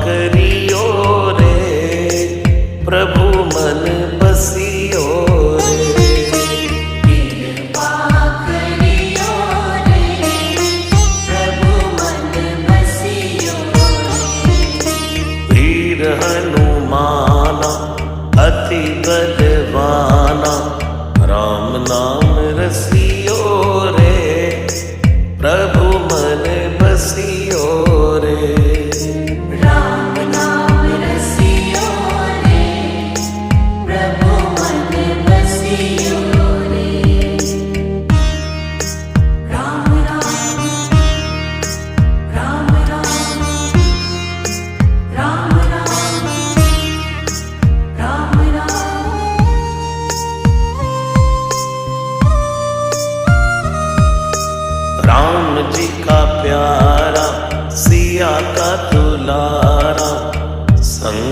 करियो रे, प्रभु मन बसियो रे। कृपा करियो रे, प्रभु मन बसियो रे। वीर हनुमाना अति बलवाना, राम नाम रसियो रे, प्रभु मन बसियो रे। राम नाम रसियो रे, प्रभु मन बसियो रे। राम राम राम राम राम राम राम राम। राम जी का प्यारा, सिया का दुलारा, संग